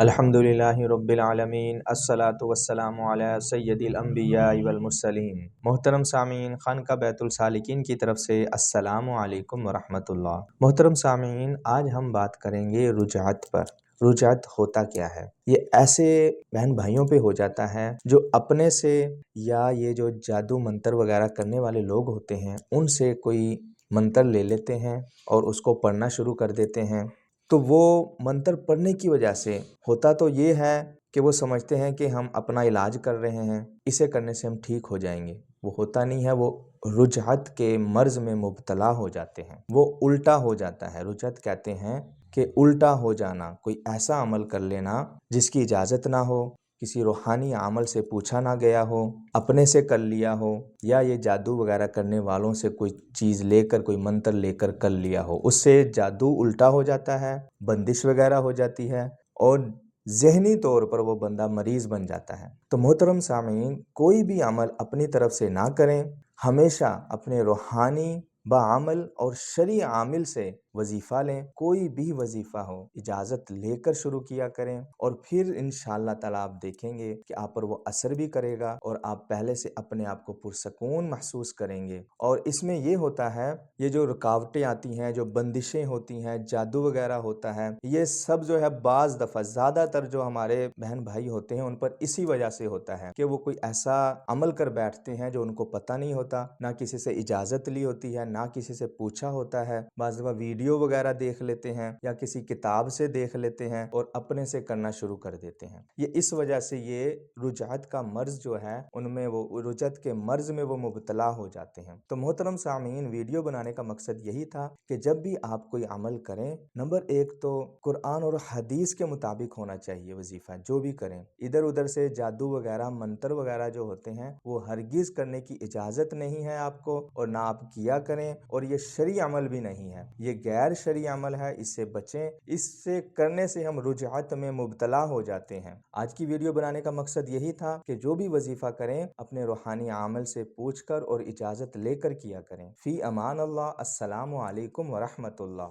الحمدللہ رب العالمین الصلاۃ والسلام علی سید الانبیاء والمرسلین۔ محترم سامعین، خانقاہ بیت السالکین کی طرف سے السلام علیکم ورحمۃ اللہ۔ محترم سامعین، آج ہم بات کریں گے رجعت پر۔ رجعت ہوتا کیا ہے؟ یہ ایسے بہن بھائیوں پہ ہو جاتا ہے جو اپنے سے یا یہ جو جادو منتر وغیرہ کرنے والے لوگ ہوتے ہیں ان سے کوئی منتر لے لیتے ہیں اور اس کو پڑھنا شروع کر دیتے ہیں۔ تو وہ منتر پڑھنے کی وجہ سے ہوتا تو یہ ہے کہ وہ سمجھتے ہیں کہ ہم اپنا علاج کر رہے ہیں، اسے کرنے سے ہم ٹھیک ہو جائیں گے۔ وہ ہوتا نہیں ہے، وہ رجعت کے مرض میں مبتلا ہو جاتے ہیں، وہ الٹا ہو جاتا ہے۔ رجعت کہتے ہیں کہ الٹا ہو جانا، کوئی ایسا عمل کر لینا جس کی اجازت نہ ہو، کسی روحانی عمل سے پوچھا نہ گیا ہو، اپنے سے کر لیا ہو، یا یہ جادو وغیرہ کرنے والوں سے کوئی چیز لے کر، کوئی منتر لے کر کر لیا ہو۔ اس سے جادو الٹا ہو جاتا ہے، بندش وغیرہ ہو جاتی ہے اور ذہنی طور پر وہ بندہ مریض بن جاتا ہے۔ تو محترم سامعین، کوئی بھی عمل اپنی طرف سے نہ کریں، ہمیشہ اپنے روحانی بعمل اور شرعی عامل سے وظیفہ لیں۔ کوئی بھی وظیفہ ہو اجازت لے کر شروع کیا کریں، اور پھر انشاءاللہ تعالی آپ دیکھیں گے کہ آپ پر وہ اثر بھی کرے گا اور آپ پہلے سے اپنے آپ کو پرسکون محسوس کریں گے۔ اور اس میں یہ ہوتا ہے، یہ جو رکاوٹیں آتی ہیں، جو بندشیں ہوتی ہیں، جادو وغیرہ ہوتا ہے، یہ سب جو ہے بعض دفعہ، زیادہ تر جو ہمارے بہن بھائی ہوتے ہیں ان پر اسی وجہ سے ہوتا ہے کہ وہ کوئی ایسا عمل کر بیٹھتے ہیں جو ان کو پتہ نہیں ہوتا، نہ کسی سے اجازت لی ہوتی ہے، نہ کسی سے پوچھا ہوتا ہے۔ بعض دفعہ ویڈیو وغیرہ دیکھ لیتے ہیں یا کسی کتاب سے دیکھ لیتے ہیں اور اپنے سے کرنا شروع کر دیتے ہیں۔ یہ اس وجہ سے یہ رجعت کا مرض جو ہے ان میں، وہ رجعت کے مرض میں وہ مبتلا ہو جاتے ہیں۔ تو محترم سامعین، ویڈیو بنانے کا مقصد یہی تھا کہ جب بھی آپ کوئی عمل کریں، نمبر ایک تو قرآن اور حدیث کے مطابق ہونا چاہیے وظیفہ جو بھی کریں۔ ادھر ادھر سے جادو وغیرہ، منتر وغیرہ جو ہوتے ہیں وہ ہرگز کرنے کی اجازت نہیں ہے آپ کو، اور نہ آپ کیا کریں، اور یہ شرعی عمل بھی نہیں ہے، یہ غیر شرعی عمل ہے، اس سے بچیں۔ اس سے کرنے سے ہم رجعت میں مبتلا ہو جاتے ہیں۔ آج کی ویڈیو بنانے کا مقصد یہی تھا کہ جو بھی وظیفہ کریں اپنے روحانی عامل سے پوچھ کر اور اجازت لے کر کیا کریں۔ فی امان اللہ۔ السلام علیکم ورحمۃ اللہ۔